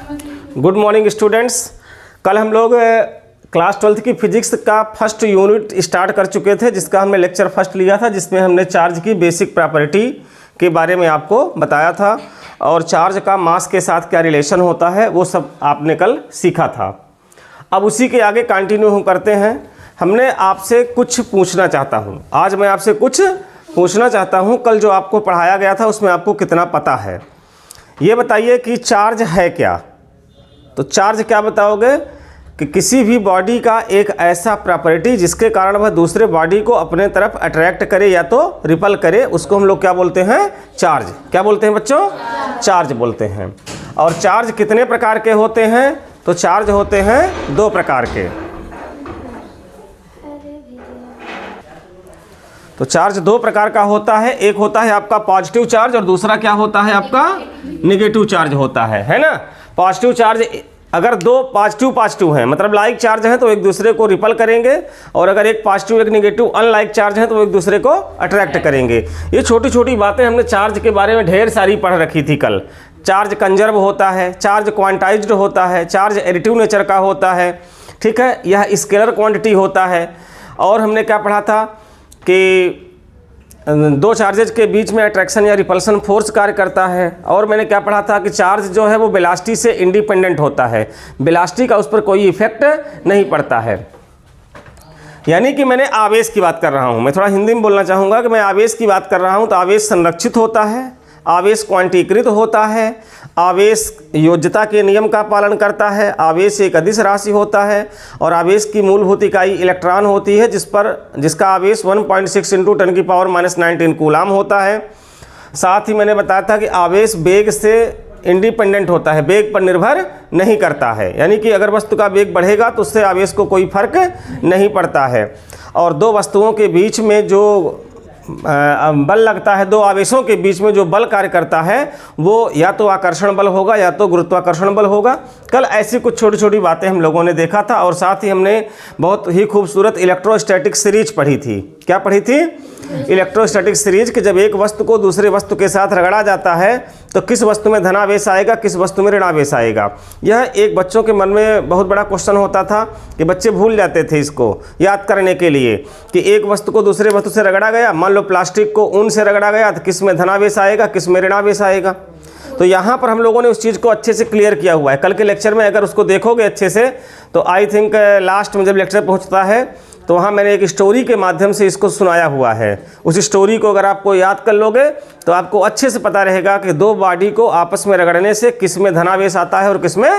Good morning students. कल हम लोग क्लास 12th की फिजिक्स का फर्स्ट यूनिट स्टार्ट कर चुके थे, जिसका हमने लेक्चर फर्स्ट लिया था, जिसमें हमने चार्ज की बेसिक प्रॉपर्टी के बारे में आपको बताया था और चार्ज का मास के साथ क्या रिलेशन होता है वो सब आपने कल सीखा था। अब उसी के आगे कंटिन्यू हम करते हैं। हमने आपसे कुछ पूछना चाहता हूँ, आज मैं आपसे कुछ पूछना चाहता हूँ। कल जो आपको पढ़ाया गया था उसमें आपको कितना पता है ये बताइए कि चार्ज है क्या। तो चार्ज क्या बताओगे कि किसी भी बॉडी का एक ऐसा प्रॉपर्टी जिसके कारण वह दूसरे बॉडी को अपने तरफ अट्रैक्ट करे या तो रिपल करे, उसको हम लोग क्या बोलते हैं? चार्ज। क्या बोलते हैं बच्चों? चार्ज बोलते हैं। और चार्ज कितने प्रकार के होते हैं? तो चार्ज होते हैं दो प्रकार के। तो चार्ज दो प्रकार का होता है, एक होता है आपका पॉजिटिव चार्ज और दूसरा क्या होता है आपका नेगेटिव चार्ज होता है ना। पॉजिटिव चार्ज अगर दो पॉजिटिव हैं, मतलब लाइक चार्ज हैं, तो एक दूसरे को रिपल करेंगे, और अगर एक पॉजिटिव एक नेगेटिव अनलाइक चार्ज हैं तो एक दूसरे को अट्रैक्ट करेंगे। ये छोटी छोटी बातें हमने चार्ज के बारे में ढेर सारी पढ़ रखी थी कल। चार्ज कंजर्व होता है, चार्ज क्वांटाइज्ड होता है, चार्ज एडिटिव नेचर का होता है, ठीक है, यह स्केलर क्वांटिटी होता है। और हमने क्या पढ़ा था कि दो चार्जेज के बीच में अट्रैक्शन या रिपल्सन फोर्स कार्य करता है। और मैंने क्या पढ़ा था कि चार्ज जो है वो वेलोसिटी से इंडिपेंडेंट होता है, वेलोसिटी का उस पर कोई इफेक्ट नहीं पड़ता है। यानी कि मैंने आवेश की बात कर रहा हूँ, मैं थोड़ा हिंदी में बोलना चाहूँगा कि मैं आवेश की बात कर रहा हूँ। तो आवेश संरक्षित होता है, आवेश क्वांटीकृत होता है, आवेश योज्यता के नियम का पालन करता है, आवेश एक अदिश राशि होता है, और आवेश की मूलभूत इकाई इलेक्ट्रॉन होती है जिसका आवेश 1.6 × 10⁻⁻19 कूलाम होता है। साथ ही मैंने बताया था कि आवेश वेग से इंडिपेंडेंट होता है, वेग पर निर्भर नहीं करता है। यानी कि अगर वस्तु का वेग बढ़ेगा तो उससे आवेश को कोई फर्क नहीं पड़ता है। और दो वस्तुओं के बीच में जो बल लगता है, दो आवेशों के बीच में जो बल कार्य करता है वो या तो आकर्षण बल होगा या तो गुरुत्वाकर्षण बल होगा। कल ऐसी कुछ छोटी छोटी बातें हम लोगों ने देखा था। और साथ ही हमने बहुत ही खूबसूरत इलेक्ट्रोस्टैटिक सीरीज पढ़ी थी। क्या पढ़ी थी? इलेक्ट्रोस्टैटिक सीरीज कि जब एक वस्तु को दूसरे वस्तु के साथ रगड़ा जाता है तो किस वस्तु में धनावेश आएगा, किस वस्तु में ऋणावेश आएगा। यह एक बच्चों के मन में बहुत बड़ा क्वेश्चन होता था कि बच्चे भूल जाते थे इसको याद करने के लिए कि एक वस्तु को दूसरे वस्तु से रगड़ा गया, मान लो प्लास्टिक को ऊन से रगड़ा गया, तो किस में धनावेश आएगा, किस में ऋणावेश आएगा। तो यहाँ पर हम लोगों ने उस चीज़ को अच्छे से क्लियर किया हुआ है। कल के लेक्चर में अगर उसको देखोगे अच्छे से तो आई थिंक लास्ट में जब लेक्चर पहुँचता है तो वहाँ मैंने एक स्टोरी के माध्यम से इसको सुनाया हुआ है। उस स्टोरी को अगर आपको याद कर लोगे तो आपको अच्छे से पता रहेगा कि दो बॉडी को आपस में रगड़ने से किस में धनावेश आता है और किस में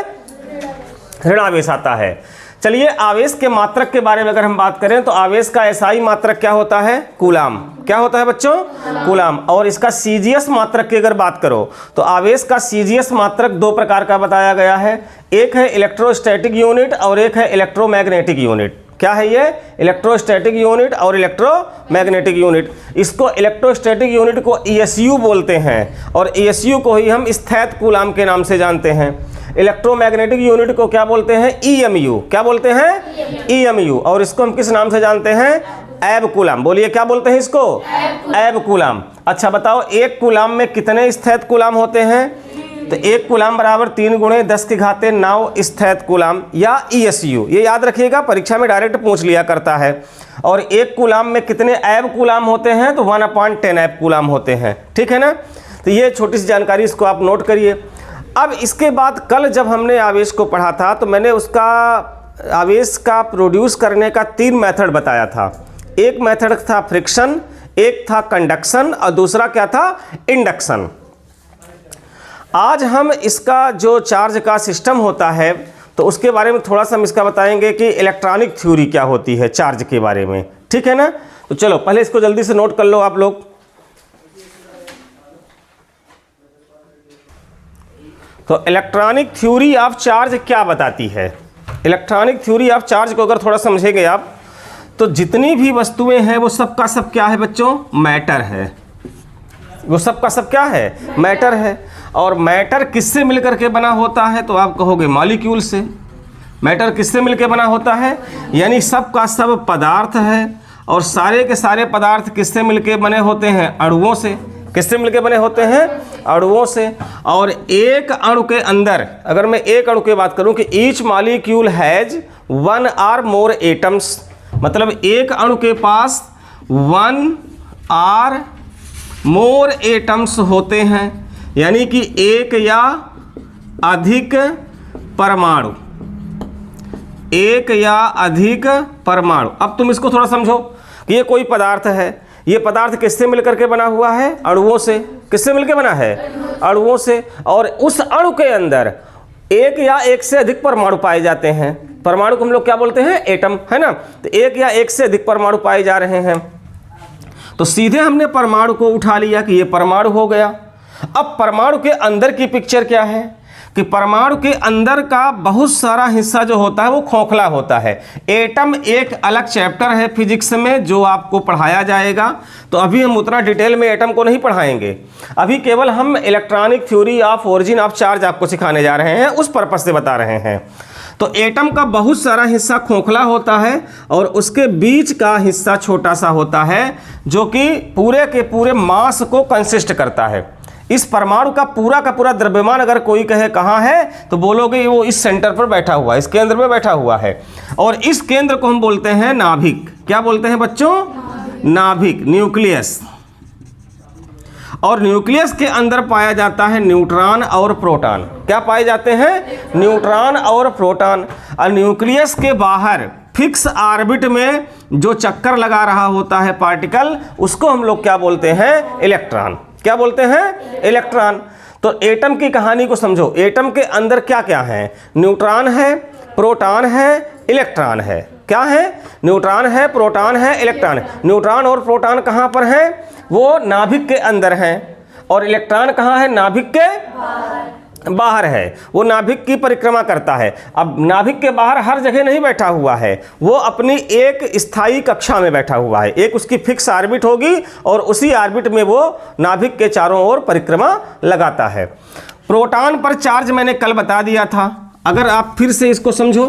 ऋणावेश आता है। चलिए आवेश के मात्रक के बारे में अगर हम बात करें तो आवेश का एसआई मात्रक क्या होता है? कूलाम। क्या होता है बच्चों? कूलाम। और इसका सीजीएस मात्रक की अगर बात करो तो आवेश का सीजीएस मात्रक दो प्रकार का बताया गया है, एक है इलेक्ट्रोस्टैटिक यूनिट और एक है इलेक्ट्रोमैग्नेटिक यूनिट। क्या है ये? इलेक्ट्रोस्टैटिक यूनिट और इलेक्ट्रोमैग्नेटिक यूनिट। इसको इलेक्ट्रोस्टैटिक यूनिट को ESU बोलते हैं और ESU को ही हम स्थैत कूलाम के नाम से जानते हैं। इलेक्ट्रोमैग्नेटिक यूनिट को क्या बोलते हैं? EMU। क्या बोलते हैं? EMU। और इसको हम किस नाम से जानते हैं? एब कूलाम। बोलिए क्या बोलते हैं इसको? एब कूलाम। अच्छा बताओ, एक कूलाम में कितने स्थैत कूलाम होते हैं? तो एक कूलाम बराबर 3 × 10⁹ स्थैत कूलाम या ESU। ये याद रखिएगा, परीक्षा में डायरेक्ट पूछ लिया करता है। और एक कूलाम में कितने एब कूलाम होते हैं? तो 1/10 एब कूलाम होते हैं, ठीक है ना। तो ये छोटी सी जानकारी, इसको आप नोट करिए। अब इसके बाद कल जब हमने आवेश को पढ़ा था तो मैंने उसका आवेश का प्रोड्यूस करने का 3 मेथड बताया था। एक मेथड था फ्रिक्शन, एक था कंडक्शन और दूसरा क्या था? इंडक्शन। आज हम इसका जो चार्ज का सिस्टम होता है तो उसके बारे में थोड़ा सा हम इसका बताएंगे कि इलेक्ट्रॉनिक थ्योरी क्या होती है चार्ज के बारे में, ठीक है ना। तो चलो पहले इसको जल्दी से नोट कर लो आप लोग। तो इलेक्ट्रॉनिक थ्योरी ऑफ चार्ज क्या बताती है? इलेक्ट्रॉनिक थ्योरी ऑफ चार्ज को अगर थोड़ा समझेंगे आप तो जितनी भी वस्तुएं हैं वो सब का सब क्या है बच्चों? मैटर है। वो सब का सब क्या है? मैटर है। और मैटर किससे मिलकर के बना होता है? तो आप कहोगे मॉलिक्यूल से। मैटर किससे मिलकर बना होता है? यानी सब का सब पदार्थ है। और सारे के सारे पदार्थ किससे मिलकर बने होते हैं? अणुओं से। किससे मिलके बने होते हैं? अणुओं से। और एक अणु के अंदर, अगर मैं एक अणु की बात करूं कि each molecule has 1 or more atoms, मतलब एक अणु के पास 1 or more एटम्स होते हैं, यानी कि एक या अधिक परमाणु, एक या अधिक परमाणु। अब तुम इसको थोड़ा समझो कि ये कोई पदार्थ है, ये पदार्थ किससे मिलकर के बना हुआ है? अणुओं से। किससे मिलकर बना है? अणुओं से। और उस अणु के अंदर एक या एक से अधिक परमाणु पाए जाते हैं। परमाणु को हम लोग क्या बोलते हैं? एटम, है ना। तो एक या एक से अधिक परमाणु पाए जा रहे हैं, तो सीधे हमने परमाणु को उठा लिया कि ये परमाणु हो गया। अब परमाणु के अंदर की पिक्चर क्या है कि परमाणु के अंदर का बहुत सारा हिस्सा जो होता है वो खोखला होता है। एटम एक अलग चैप्टर है फिजिक्स में जो आपको पढ़ाया जाएगा, तो अभी हम उतना डिटेल में एटम को नहीं पढ़ाएंगे। अभी केवल हम electronic theory of origin of charge आपको सिखाने जा रहे हैं, उस पर्पस से बता रहे हैं। तो एटम का बहुत सारा हिस्सा खोखला होता है और उसके बीच का हिस्सा छोटा सा होता है जो कि पूरे के पूरे मास को कंसिस्ट करता है। इस परमाणु का पूरा द्रव्यमान अगर कोई कहे कहाँ है, तो बोलोगे वो इस सेंटर पर बैठा हुआ है, इस केंद्र में बैठा हुआ है। और इस केंद्र को हम बोलते हैं नाभिक। क्या बोलते हैं बच्चों? नाभिक, न्यूक्लियस। और न्यूक्लियस के अंदर पाया जाता है न्यूट्रॉन और प्रोटॉन। क्या पाए जाते हैं? न्यूट्रॉन और प्रोटॉन। और न्यूक्लियस के बाहर फिक्स ऑर्बिट में जो चक्कर लगा रहा होता है पार्टिकल, उसको हम लोग क्या बोलते हैं? इलेक्ट्रॉन। क्या बोलते हैं? इलेक्ट्रॉन। तो एटम की कहानी को समझो। एटम के अंदर क्या क्या है? न्यूट्रॉन है, प्रोटॉन है, इलेक्ट्रॉन है। क्या है? न्यूट्रॉन है, प्रोटॉन है, इलेक्ट्रॉन है। न्यूट्रॉन और प्रोटॉन कहाँ पर हैं? वो नाभिक के अंदर हैं। और इलेक्ट्रॉन कहाँ है? नाभिक के बाहर है। वो नाभिक की परिक्रमा करता है। अब नाभिक के बाहर हर जगह नहीं बैठा हुआ है, वो अपनी एक स्थायी कक्षा में बैठा हुआ है। एक उसकी फिक्स ऑर्बिट होगी और उसी ऑर्बिट में वो नाभिक के चारों ओर परिक्रमा लगाता है। प्रोटॉन पर चार्ज मैंने कल बता दिया था। अगर आप फिर से इसको समझो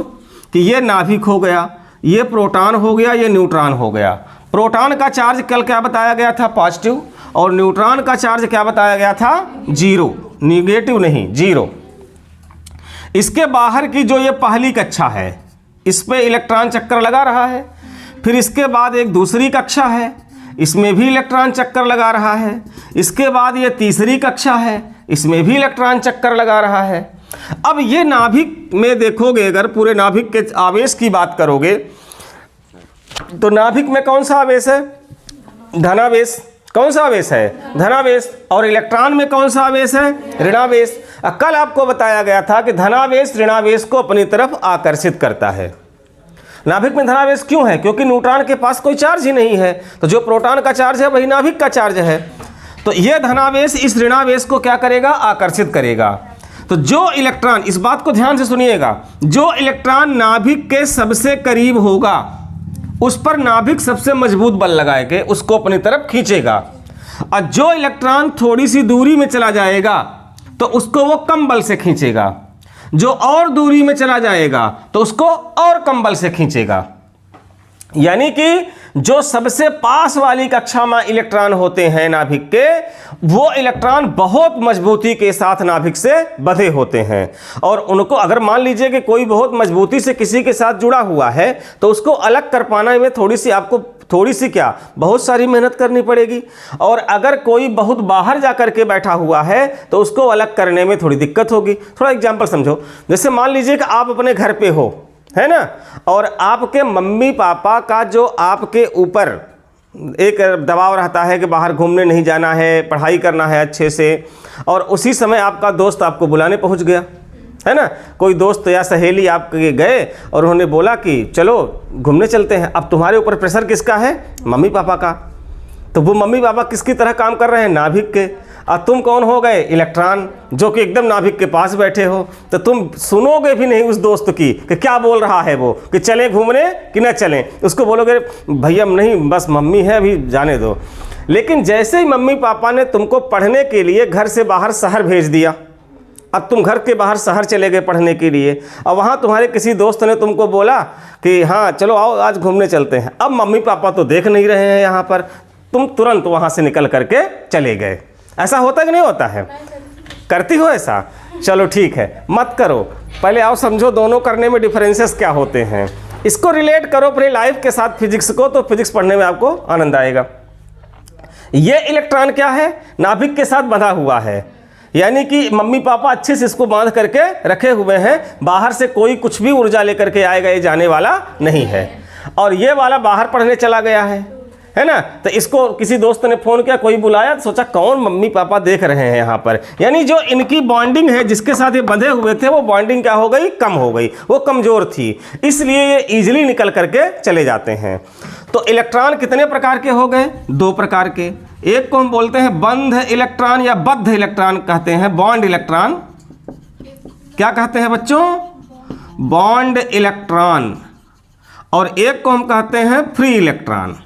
कि ये नाभिक हो गया, ये प्रोटॉन हो गया, ये न्यूट्रॉन हो गया। प्रोटॉन का चार्ज कल क्या बताया गया था? पॉजिटिव। और न्यूट्रॉन का चार्ज क्या बताया गया था? 0, निगेटिव नहीं, 0। इसके बाहर की जो ये पहली कक्षा है, इस पे इलेक्ट्रॉन चक्कर लगा रहा है। फिर इसके बाद एक दूसरी कक्षा है, इसमें भी इलेक्ट्रॉन चक्कर लगा रहा है। इसके बाद ये तीसरी कक्षा है, इसमें भी इलेक्ट्रॉन चक्कर लगा रहा है। अब ये नाभिक में देखोगे, अगर पूरे नाभिक के आवेश की बात करोगे, तो नाभिक में कौन सा आवेश है? धनावेश। कौन सा आवेश है? धनावेश। और इलेक्ट्रॉन में कौन सा आवेश है? ऋणावेश। कल आपको बताया गया था कि धनावेश ऋणावेश को अपनी तरफ आकर्षित करता है। नाभिक में धनावेश क्यों है? क्योंकि न्यूट्रॉन के पास कोई चार्ज ही नहीं है, तो जो प्रोटॉन का चार्ज है वही नाभिक का चार्ज है। तो यह धनावेश इस ऋणावेश को क्या करेगा? आकर्षित करेगा। तो जो इलेक्ट्रॉन, इस बात को ध्यान से सुनिएगा, जो इलेक्ट्रॉन नाभिक के सबसे करीब होगा उस पर नाभिक सबसे मजबूत बल लगाए के उसको अपनी तरफ खींचेगा। और जो इलेक्ट्रॉन थोड़ी सी दूरी में चला जाएगा तो उसको वो कम बल से खींचेगा। जो और दूरी में चला जाएगा तो उसको और कम बल से खींचेगा। यानी कि जो सबसे पास वाली कक्षा में इलेक्ट्रॉन होते हैं नाभिक के, वो इलेक्ट्रॉन बहुत मजबूती के साथ नाभिक से बंधे होते हैं। और उनको अगर मान लीजिए कि कोई बहुत मजबूती से किसी के साथ जुड़ा हुआ है, तो उसको अलग कर पाने में थोड़ी सी क्या, बहुत सारी मेहनत करनी पड़ेगी। और अगर कोई बहुत बाहर जा कर के बैठा हुआ है तो उसको अलग करने में थोड़ी दिक्कत होगी। थोड़ा एग्जाम्पल समझो। जैसे मान लीजिए कि आप अपने घर पे हो, है ना, और आपके मम्मी पापा का जो आपके ऊपर एक दबाव रहता है कि बाहर घूमने नहीं जाना है, पढ़ाई करना है अच्छे से, और उसी समय आपका दोस्त आपको बुलाने पहुंच गया, है ना। कोई दोस्त या सहेली आपके गए और उन्होंने बोला कि चलो घूमने चलते हैं। अब तुम्हारे ऊपर प्रेशर किसका है? मम्मी पापा का। तो वो मम्मी पापा किसकी तरह काम कर रहे हैं? नाभिक के। और तुम कौन हो गए? इलेक्ट्रॉन, जो कि एकदम नाभिक के पास बैठे हो। तो तुम सुनोगे भी नहीं उस दोस्त की कि क्या बोल रहा है वो, कि चलें घूमने कि न चलें। उसको बोलोगे भैया नहीं, बस मम्मी है, अभी जाने दो। लेकिन जैसे ही मम्मी पापा ने तुमको पढ़ने के लिए घर से बाहर शहर भेज दिया, अब तुम घर के बाहर शहर चले गए पढ़ने के लिए, और वहाँ तुम्हारे किसी दोस्त ने तुमको बोला कि हाँ चलो आओ आज घूमने चलते हैं। अब मम्मी पापा तो देख नहीं रहे हैं यहाँ पर, तुम तुरंत वहाँ से निकल करके चले गए। ऐसा होता कि नहीं होता है? करती हो ऐसा? चलो ठीक है, मत करो, पहले आओ समझो दोनों करने में डिफरेंसेस क्या होते हैं। इसको रिलेट करो अपनी लाइफ के साथ फिजिक्स को, तो फिजिक्स पढ़ने में आपको आनंद आएगा। ये इलेक्ट्रॉन क्या है? नाभिक के साथ बंधा हुआ है, यानी कि मम्मी पापा अच्छे से इसको बांध करके रखे हुए हैं, बाहर से कोई कुछ भी ऊर्जा लेकर के आएगा, ये जाने वाला नहीं है। और ये वाला बाहर पढ़ने चला गया है ना, तो इसको किसी दोस्त ने फ़ोन किया, कोई बुलाया, तो सोचा कौन मम्मी पापा देख रहे हैं यहाँ पर, यानी जो इनकी बॉन्डिंग है, जिसके साथ ये बंधे हुए थे, वो बॉन्डिंग क्या हो गई? कम हो गई, वो कमज़ोर थी, इसलिए ये ईजिली निकल करके चले जाते हैं। तो इलेक्ट्रॉन कितने प्रकार के हो गए? 2 प्रकार के। एक को हम बोलते हैं बंध इलेक्ट्रॉन या बद्ध इलेक्ट्रॉन कहते हैं, बॉन्ड इलेक्ट्रॉन। क्या कहते हैं बच्चों? Bond electron. और एक को हम कहते हैं फ्री इलेक्ट्रॉन,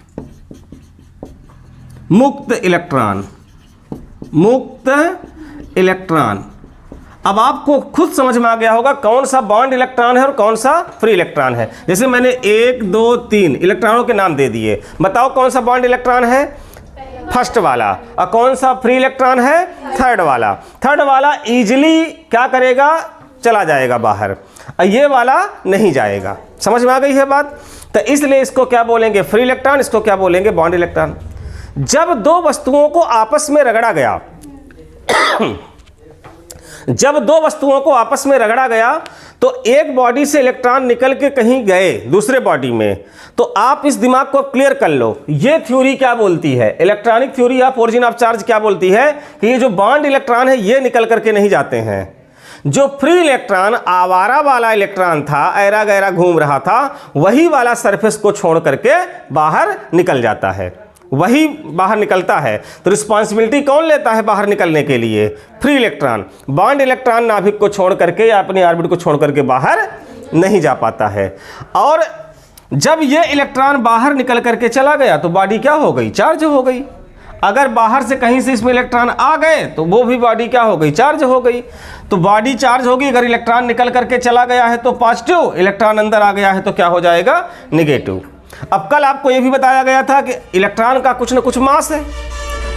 मुक्त इलेक्ट्रॉन, मुक्त इलेक्ट्रॉन। अब आपको खुद समझ में आ गया होगा कौन सा बॉन्ड इलेक्ट्रॉन है और कौन सा फ्री इलेक्ट्रॉन है। जैसे मैंने 1 2 3 इलेक्ट्रॉनों के नाम दे दिए, बताओ कौन सा बॉन्ड इलेक्ट्रॉन है? फर्स्ट वाला। और कौन सा फ्री इलेक्ट्रॉन है? थर्ड वाला। थर्ड वाला इजीली क्या करेगा? चला जाएगा बाहर, और ये वाला नहीं जाएगा। समझ में आ गई है बात? तो इसलिए इसको क्या बोलेंगे? फ्री इलेक्ट्रॉन, इसको क्या बोलेंगे? Bond electron. जब 2 वस्तुओं को आपस में रगड़ा गया जब 2 वस्तुओं को आपस में रगड़ा गया, तो एक बॉडी से इलेक्ट्रॉन निकल के कहीं गए दूसरे बॉडी में, तो आप इस दिमाग को क्लियर कर लो, ये थ्योरी क्या बोलती है? इलेक्ट्रॉनिक थ्योरी या ऑरिजिन ऑफ चार्ज क्या बोलती है? कि ये जो बॉन्ड इलेक्ट्रॉन है, ये निकल करके नहीं जाते हैं। जो फ्री इलेक्ट्रॉन, आवारा वाला इलेक्ट्रॉन था, ऐरा गैरा घूम रहा था, वही वाला सरफेस को छोड़ करके बाहर निकल जाता है, वही बाहर निकलता है। तो रिस्पॉन्सिबिलिटी कौन लेता है बाहर निकलने के लिए? Free electron. बॉन्ड इलेक्ट्रॉन नाभिक को छोड़ करके या अपनी ऑर्बिट को छोड़ करके बाहर नहीं जा पाता है। और जब ये इलेक्ट्रॉन बाहर निकल करके चला गया, तो बॉडी क्या हो गई? चार्ज हो गई। अगर बाहर से कहीं से इसमें इलेक्ट्रॉन आ गए, तो वो भी बॉडी क्या हो गई? चार्ज हो गई। तो बॉडी चार्ज होगी। अगर इलेक्ट्रॉन निकल करके चला गया है तो पॉजिटिव, इलेक्ट्रॉन अंदर आ गया है तो क्या हो जाएगा? निगेटिव। अब कल आपको ये भी बताया गया था कि इलेक्ट्रॉन का कुछ न कुछ मास है,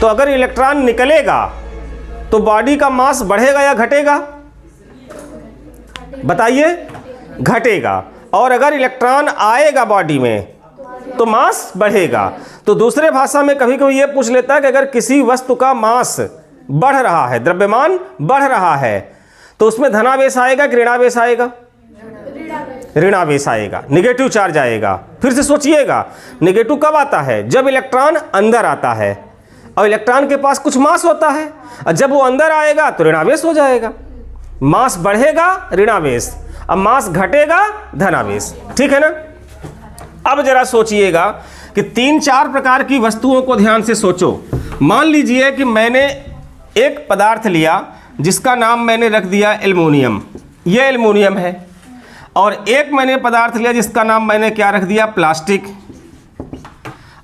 तो अगर इलेक्ट्रॉन निकलेगा तो बॉडी का मास बढ़ेगा या घटेगा? बताइए। घटेगा। और अगर इलेक्ट्रॉन आएगा बॉडी में तो मास बढ़ेगा। तो दूसरे भाषा में कभी कभी ये पूछ लेता है कि अगर किसी वस्तु का मास बढ़ रहा है, द्रव्यमान बढ़ रहा है, तो उसमें धनावेश आएगा कि ऋणावेश आएगा? ऋणावेश आएगा, निगेटिव चार्ज आएगा। फिर से सोचिएगा, निगेटिव कब आता है? जब इलेक्ट्रॉन अंदर आता है और इलेक्ट्रॉन के पास कुछ मास होता है, और जब वो अंदर आएगा तो ऋणावेश हो जाएगा। मास बढ़ेगा ऋणावेश, अब मास घटेगा धनावेश। ठीक है ना? अब जरा सोचिएगा कि 3-4 प्रकार की वस्तुओं को ध्यान से सोचो। मान लीजिए कि मैंने एक पदार्थ लिया जिसका नाम मैंने रख दिया एल्युमिनियम, ये एल्युमिनियम है। और एक मैंने पदार्थ लिया जिसका नाम मैंने क्या रख दिया? प्लास्टिक।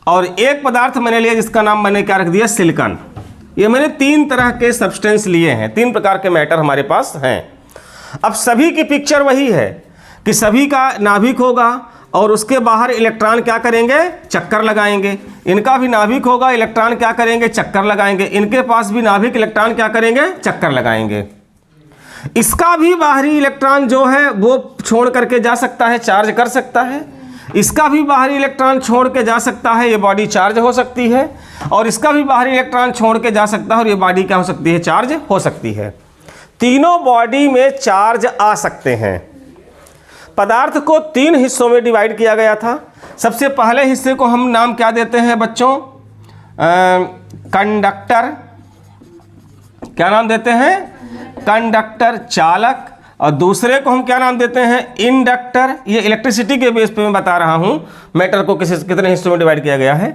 और एक पदार्थ मैंने लिया जिसका नाम मैंने क्या रख दिया? सिलिकॉन। ये मैंने 3 तरह के सब्सटेंस लिए हैं, 3 प्रकार के मैटर हमारे पास हैं। अब सभी की पिक्चर वही है कि सभी का नाभिक होगा और उसके बाहर इलेक्ट्रॉन क्या करेंगे? चक्कर लगाएंगे। इनका भी नाभिक होगा, इलेक्ट्रॉन क्या करेंगे? चक्कर लगाएंगे। इनके पास भी नाभिक, इलेक्ट्रॉन क्या करेंगे? चक्कर लगाएंगे। इसका भी बाहरी इलेक्ट्रॉन जो है वो छोड़ करके जा सकता है, चार्ज कर सकता है। इसका भी बाहरी इलेक्ट्रॉन छोड़ के जा सकता है, ये बॉडी चार्ज हो सकती है। और इसका भी बाहरी इलेक्ट्रॉन छोड़ के जा सकता है और ये बॉडी क्या हो सकती है? चार्ज हो सकती है। तीनों बॉडी में चार्ज आ सकते हैं। पदार्थ को 3 हिस्सों में डिवाइड किया गया था। सबसे पहले हिस्से को हम नाम क्या देते हैं बच्चों? कंडक्टर। क्या नाम देते हैं? कंडक्टर, चालक। और दूसरे को हम क्या नाम देते हैं? इंडक्टर। ये इलेक्ट्रिसिटी के बेस पे मैं बता रहा हूं मैटर को कितने हिस्सों में डिवाइड किया गया है।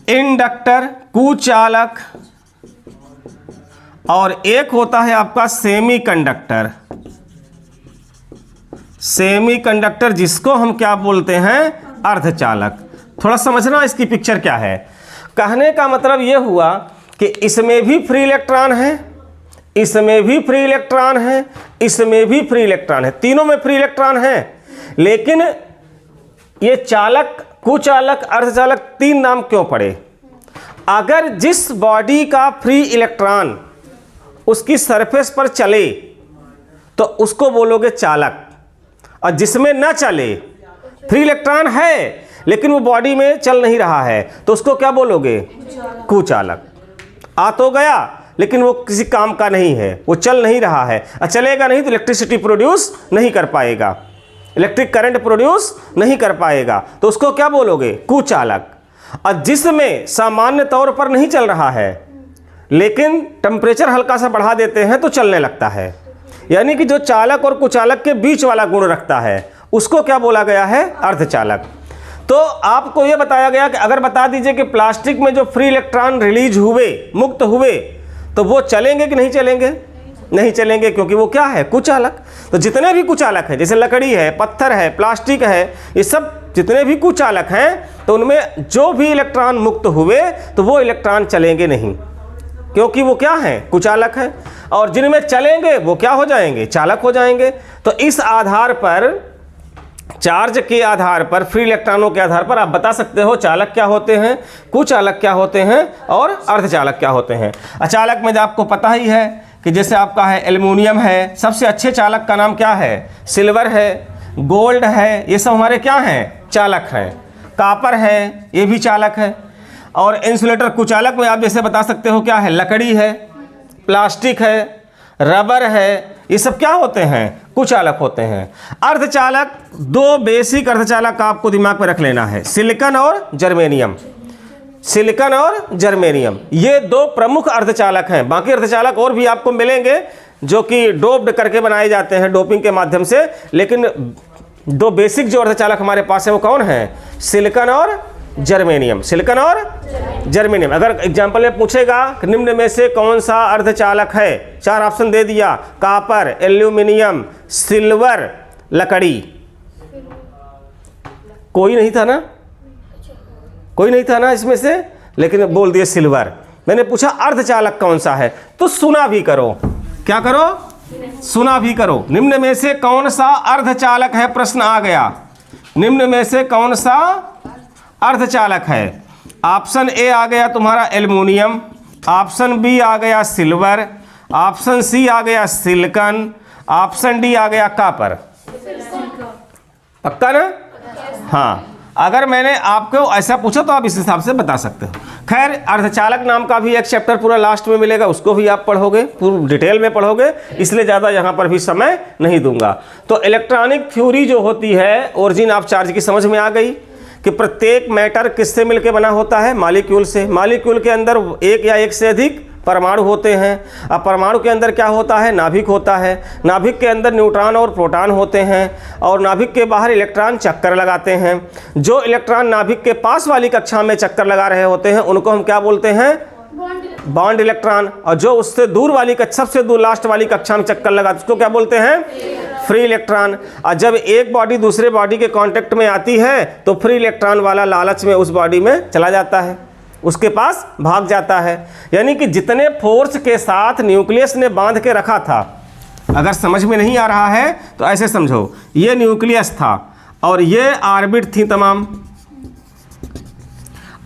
इंडक्टर, कुचालक, और एक होता है आपका सेमी कंडक्टर। सेमी कंडक्टर जिसको हम क्या बोलते हैं? अर्धचालक। थोड़ा समझना इसकी पिक्चर क्या है। कहने का मतलब यह हुआ कि इसमें भी फ्री इलेक्ट्रॉन है, इसमें भी फ्री इलेक्ट्रॉन है, इसमें भी फ्री इलेक्ट्रॉन है, तीनों में फ्री इलेक्ट्रॉन है। लेकिन ये चालक, कुचालक, अर्धचालक 3 नाम क्यों पड़े? अगर जिस बॉडी का फ्री इलेक्ट्रॉन उसकी सरफेस पर चले तो उसको बोलोगे चालक, और जिसमें न चले, फ्री इलेक्ट्रॉन है लेकिन वो बॉडी में चल नहीं रहा है, तो उसको क्या बोलोगे? कुचालक। आ तो गया लेकिन वो किसी काम का नहीं है, वो चल नहीं रहा है, और चलेगा नहीं तो इलेक्ट्रिसिटी प्रोड्यूस नहीं कर पाएगा, इलेक्ट्रिक करंट प्रोड्यूस नहीं कर पाएगा, तो उसको क्या बोलोगे? कुचालक। और जिसमें सामान्य तौर पर नहीं चल रहा है लेकिन टेम्परेचर हल्का सा बढ़ा देते हैं तो चलने लगता है, यानी कि जो चालक और कुचालक के बीच वाला गुण रखता है उसको क्या बोला गया है? अर्धचालक। तो आपको यह बताया गया कि अगर बता दीजिए कि प्लास्टिक में जो फ्री इलेक्ट्रॉन रिलीज हुए, मुक्त हुए, तो वो चलेंगे कि नहीं चलेंगे? नहीं चलेंगे, क्योंकि वो क्या है? कुचालक। तो जितने भी कुचालक हैं, जैसे लकड़ी है, पत्थर है, प्लास्टिक है, ये सब जितने भी कुचालक हैं, तो उनमें जो भी इलेक्ट्रॉन मुक्त हुए तो वो इलेक्ट्रॉन चलेंगे नहीं, क्योंकि वो क्या है? कुचालक है। और जिनमें चलेंगे वो क्या हो जाएंगे? चालक हो जाएंगे। तो इस आधार पर, चार्ज के आधार पर, फ्री इलेक्ट्रॉनों के आधार पर आप बता सकते हो चालक क्या होते हैं, कुचालक क्या होते हैं और अर्धचालक क्या होते हैं। अचालक में आपको पता ही है कि जैसे आपका है एल्युमिनियम है, सबसे अच्छे चालक का नाम क्या है? सिल्वर है, गोल्ड है, ये सब हमारे क्या हैं? चालक हैं। कापर है, ये भी चालक है। और इंसुलेटर कुचालक में आप जैसे बता सकते हो क्या है? लकड़ी है, प्लास्टिक है, रबर है, ये सब क्या होते हैं? कुचालक होते हैं। अर्धचालक, दो बेसिक अर्धचालक आपको दिमाग में रख लेना है, सिलिकॉन और जर्मेनियम। सिलिकॉन और जर्मेनियम ये दो प्रमुख अर्धचालक हैं। बाकी अर्धचालक और भी आपको मिलेंगे जो कि डोप्ड करके बनाए जाते हैं डोपिंग के माध्यम से, लेकिन दो बेसिक जो अर्धचालक हमारे पास है वो कौन है? सिलिकॉन और जर्मेनियम। सिलिकॉन और जर्मेनियम। अगर एग्जाम्पल में पूछेगा कि निम्न में से कौन सा अर्धचालक है, 4 ऑप्शन दे दिया, कापर, एल्यूमिनियम, सिल्वर, लकड़ी। कोई नहीं था ना? कोई नहीं था ना इसमें से, लेकिन बोल दिए सिल्वर। मैंने पूछा अर्धचालक कौन सा है, तो सुना भी करो। क्या करो? सुना भी करो। निम्न में से कौन सा अर्धचालक है, प्रश्न आ गया। निम्न में से कौन सा अर्धचालक है? ऑप्शन ए आ गया तुम्हारा एल्युमिनियम, ऑप्शन बी आ गया सिल्वर, ऑप्शन सी आ गया सिलिकॉन, ऑप्शन डी आ गया कापर। पक्का ना? हाँ, अगर मैंने आपको ऐसा पूछा तो आप इस हिसाब से बता सकते हो। खैर, अर्धचालक नाम का भी एक चैप्टर पूरा लास्ट में मिलेगा, उसको भी आप पढ़ोगे, पूरी डिटेल में पढ़ोगे, इसलिए ज़्यादा यहाँ पर भी समय नहीं दूंगा। तो इलेक्ट्रॉनिक थ्योरी जो होती है, ओरिजिन ऑफ चार्ज की समझ में आ गई कि प्रत्येक मैटर किससे मिलकर बना होता है? मॉलिक्यूल से। मॉलिक्यूल के अंदर एक या एक से अधिक परमाणु होते हैं। अब परमाणु के अंदर क्या होता है? नाभिक होता है। नाभिक के अंदर न्यूट्रॉन और प्रोटॉन होते हैं, और नाभिक के बाहर इलेक्ट्रॉन चक्कर लगाते हैं। जो इलेक्ट्रॉन नाभिक के पास वाली कक्षा में चक्कर लगा रहे होते हैं उनको हम क्या बोलते हैं? Bond electron. और जो उससे दूर वाली कक्षा, सबसे दूर लास्ट वाली कक्षा में चक्कर लगाते उसको क्या बोलते हैं? Free electron. और जब एक बॉडी दूसरे बॉडी के कांटेक्ट में आती है तो फ्री इलेक्ट्रॉन वाला लालच में उस बॉडी में चला जाता है, उसके पास भाग जाता है। यानी कि जितने फोर्स के साथ न्यूक्लियस ने बांध के रखा था, अगर समझ में नहीं आ रहा है तो ऐसे समझो, ये न्यूक्लियस था और ये ऑर्बिट थी तमाम।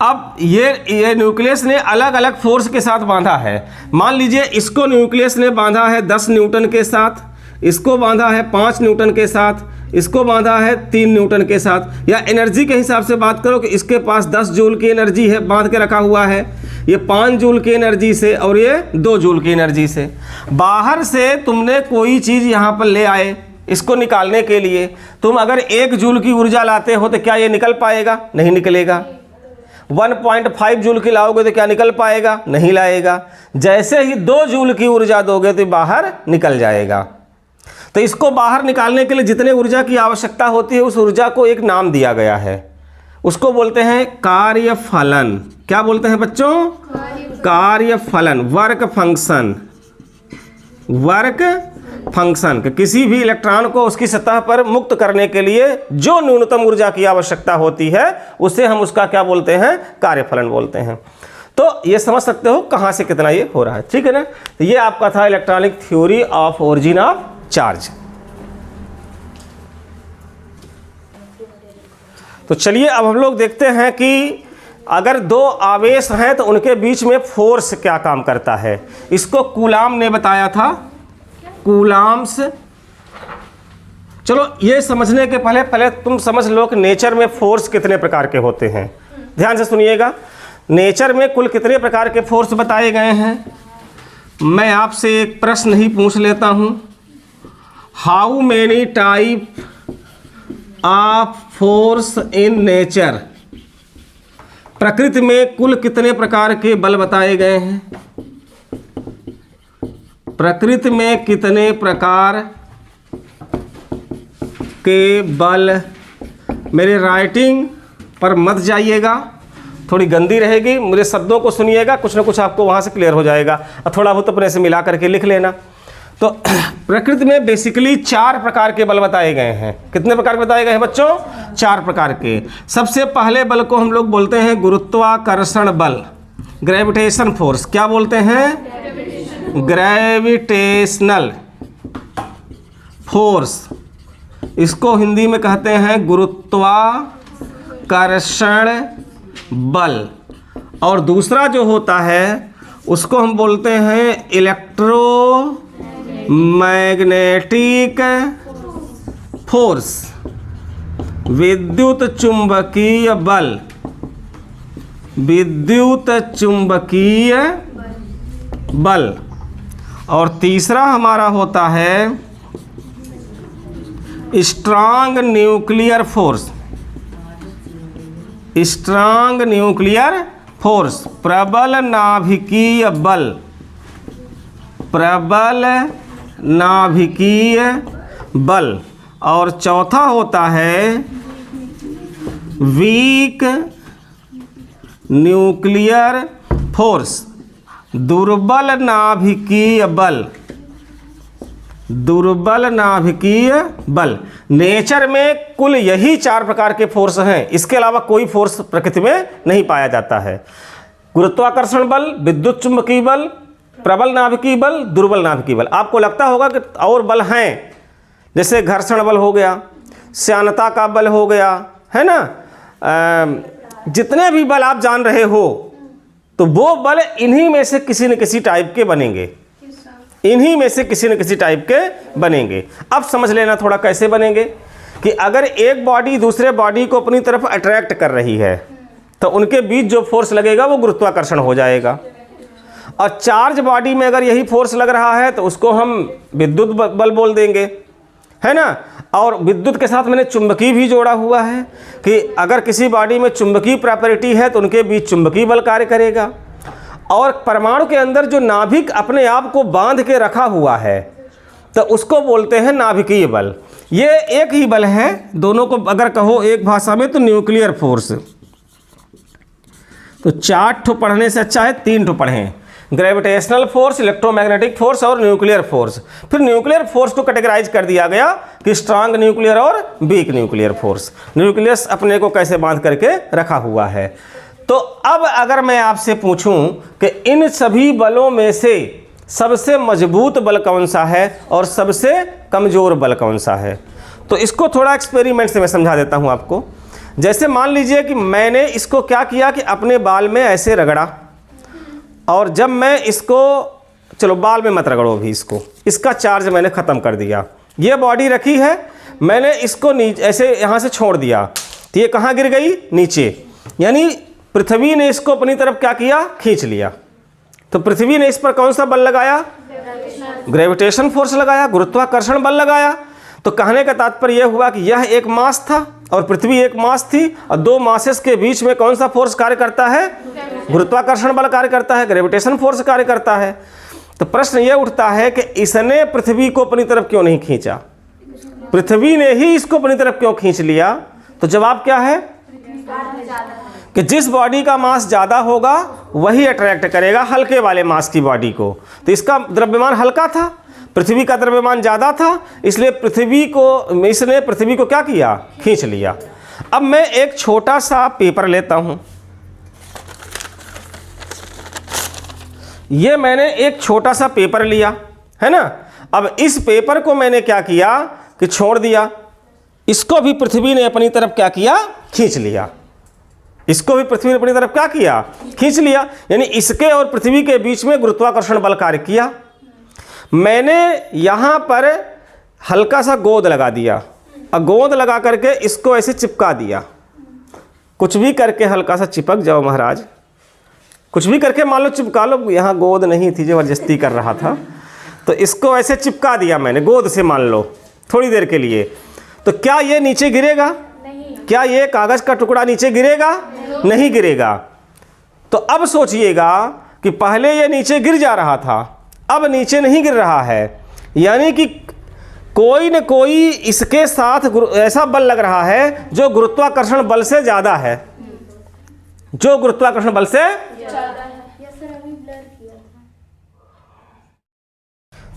अब ये न्यूक्लियस ने अलग अलग फोर्स के साथ बांधा है। मान लीजिए इसको न्यूक्लियस ने बांधा है 10 न्यूटन के साथ, इसको बांधा है 5 न्यूटन के साथ, इसको बांधा है 3 न्यूटन के साथ। या एनर्जी के हिसाब से बात करो कि इसके पास 10 जूल की एनर्जी है, बांध के रखा हुआ है, ये 5 जूल की एनर्जी से और ये 2 जूल की एनर्जी से। बाहर से तुमने कोई चीज़ यहाँ पर ले आए इसको निकालने के लिए, तुम अगर 1 जूल की ऊर्जा लाते हो तो क्या ये निकल पाएगा? नहीं निकलेगा। 1.5 जूल की लाओगे तो क्या निकल पाएगा? नहीं लाएगा। जैसे ही 2 जूल की ऊर्जा दोगे तो बाहर निकल जाएगा। तो इसको बाहर निकालने के लिए जितने ऊर्जा की आवश्यकता होती है उस ऊर्जा को एक नाम दिया गया है, उसको बोलते हैं कार्यफलन। क्या बोलते हैं बच्चों? कार्यफलन, वर्क फंक्शन। वर्क फंक्शन कि किसी भी इलेक्ट्रॉन को उसकी सतह पर मुक्त करने के लिए जो न्यूनतम ऊर्जा की आवश्यकता होती है उसे हम उसका क्या बोलते हैं? कार्यफलन बोलते हैं। तो ये समझ सकते हो कहाँ से कितना ये हो रहा है, ठीक है ना? तो ये आपका था electronic theory of origin of charge. तो चलिए अब हम लोग देखते हैं कि अगर दो आवेश हैं तो उनके बीच में फोर्स क्या काम करता है, इसको कूलाम ने बताया था, कूलाम्स। चलो ये समझने के पहले तुम समझ लो कि नेचर में फोर्स कितने प्रकार के होते हैं। ध्यान से सुनिएगा, नेचर में कुल कितने प्रकार के फोर्स बताए गए हैं। मैं आपसे एक प्रश्न ही पूछ लेता हूँ, how many type of force in nature, प्रकृति में कुल कितने प्रकार के बल बताए गए हैं। प्रकृति में कितने प्रकार के बल, मेरे राइटिंग पर मत जाइएगा, थोड़ी गंदी रहेगी, मेरे शब्दों को सुनिएगा, कुछ ना कुछ आपको वहाँ से क्लियर हो जाएगा और थोड़ा बहुत अपने से मिला करके लिख लेना। तो प्रकृति में बेसिकली 4 प्रकार के बल बताए गए हैं। कितने प्रकार के बताए गए हैं बच्चों? 4 प्रकार के। सबसे पहले बल को हम लोग बोलते हैं गुरुत्वाकर्षण बल, ग्रेविटेशन फोर्स। क्या बोलते हैं? Gravitational force. इसको हिंदी में कहते हैं गुरुत्वाकर्षण बल। और दूसरा जो होता है उसको हम बोलते हैं इलेक्ट्रोमैग्नेटिक फोर्स, विद्युत चुंबकीय बल, विद्युत चुंबकीय बल। और तीसरा हमारा होता है strong nuclear force, strong nuclear force, प्रबल नाभिकीय बल, प्रबल नाभिकीय बल। और चौथा होता है वीक न्यूक्लियर फोर्स, दुर्बल नाभिकीय बल, दुर्बल नाभिकीय बल। नेचर में कुल यही 4 प्रकार के फोर्स हैं, इसके अलावा कोई फोर्स प्रकृति में नहीं पाया जाता है। गुरुत्वाकर्षण बल, विद्युत चुंबकीय बल, प्रबल नाभिकीय बल, दुर्बल नाभिकीय बल। आपको लगता होगा कि और बल हैं, जैसे घर्षण बल हो गया, श्यानता का बल हो गया, है ना। जितने भी बल आप जान रहे हो तो वो बल इन्हीं में से किसी न किसी टाइप के बनेंगे, इन्हीं में से किसी न किसी टाइप के बनेंगे। अब समझ लेना थोड़ा कैसे बनेंगे कि अगर एक बॉडी दूसरे बॉडी को अपनी तरफ अट्रैक्ट कर रही है तो उनके बीच जो फोर्स लगेगा वो गुरुत्वाकर्षण हो जाएगा। और चार्ज बॉडी में अगर यही फोर्स लग रहा है तो उसको हम विद्युत बल बोल देंगे, है ना। और विद्युत के साथ मैंने चुंबकीय भी जोड़ा हुआ है कि अगर किसी बॉडी में चुंबकीय प्रॉपर्टी है तो उनके बीच चुंबकीय बल कार्य करेगा। और परमाणु के अंदर जो नाभिक अपने आप को बांध के रखा हुआ है तो उसको बोलते हैं नाभिकीय बल। ये एक ही बल है, दोनों को अगर कहो एक भाषा में तो न्यूक्लियर फोर्स। तो 4 ठो पढ़ने से अच्छा है 3 ठो पढ़ें, ग्रेविटेशनल फोर्स, इलेक्ट्रोमैग्नेटिक फोर्स और न्यूक्लियर फोर्स। फिर न्यूक्लियर फोर्स को कैटेगराइज कर दिया गया कि स्ट्रांग न्यूक्लियर और वीक न्यूक्लियर फोर्स। न्यूक्लियस अपने को कैसे बांध करके रखा हुआ है। तो अब अगर मैं आपसे पूछूं कि इन सभी बलों में से सबसे मजबूत बल कौन सा है और सबसे कमज़ोर बल कौन सा है, तो इसको थोड़ा एक्सपेरिमेंट से मैं समझा देता हूं आपको। जैसे मान लीजिए कि मैंने इसको क्या किया कि अपने बाल में ऐसे रगड़ा, और जब मैं इसको, चलो बाल में मत रगड़ो अभी, इसका चार्ज मैंने ख़त्म कर दिया। ये बॉडी रखी है, मैंने इसको नीचे ऐसे यहाँ से छोड़ दिया तो ये कहाँ गिर गई? नीचे। यानी पृथ्वी ने इसको अपनी तरफ क्या किया? खींच लिया। तो पृथ्वी ने इस पर कौन सा बल लगाया? ग्रेविटेशन फोर्स लगाया, गुरुत्वाकर्षण बल लगाया। तो कहने का तात्पर्य यह हुआ कि यह एक मास था और पृथ्वी एक मास थी, और 2 मासेस के बीच में कौन सा फोर्स कार्य करता है? गुरुत्वाकर्षण बल कार्य करता है, ग्रेविटेशन फोर्स कार्य करता है। तो प्रश्न यह उठता है कि इसने पृथ्वी को अपनी तरफ क्यों नहीं खींचा? पृथ्वी ने ही इसको अपनी तरफ क्यों खींच लिया? तो जवाब क्या है कि जिस बॉडी का मास ज़्यादा होगा वही अट्रैक्ट करेगा हल्के वाले मास की बॉडी को। तो इसका द्रव्यमान हल्का था, पृथ्वी का द्रव्यमान ज़्यादा था, इसलिए इसने पृथ्वी को क्या किया? खींच लिया। अब मैं एक छोटा सा पेपर लेता हूँ, ये मैंने एक छोटा सा पेपर लिया है ना। अब इस पेपर को मैंने क्या किया कि छोड़ दिया, इसको भी पृथ्वी ने अपनी तरफ क्या किया? खींच लिया। इसको भी पृथ्वी ने अपनी तरफ क्या किया, खींच लिया। यानी इसके और पृथ्वी के बीच में गुरुत्वाकर्षण बल कार्य किया। मैंने यहाँ पर हल्का सा गोंद लगा दिया, और गोंद लगा करके इसको ऐसे चिपका दिया। कुछ भी करके हल्का सा चिपक जाओ महाराज, कुछ भी करके मान लो चिपका लो। यहाँ गोंद नहीं थी, जबरदस्ती कर रहा था, तो इसको ऐसे चिपका दिया मैंने गोंद से, मान लो थोड़ी देर के लिए। तो क्या ये नीचे गिरेगा? क्या ये कागज का टुकड़ा नीचे गिरेगा? नहीं गिरेगा। तो अब सोचिएगा कि पहले ये नीचे गिर जा रहा था, अब नीचे नहीं गिर रहा है। यानी कि कोई न कोई इसके साथ ऐसा बल लग रहा है जो गुरुत्वाकर्षण बल से ज्यादा है, जो गुरुत्वाकर्षण बल से ज्यादा है।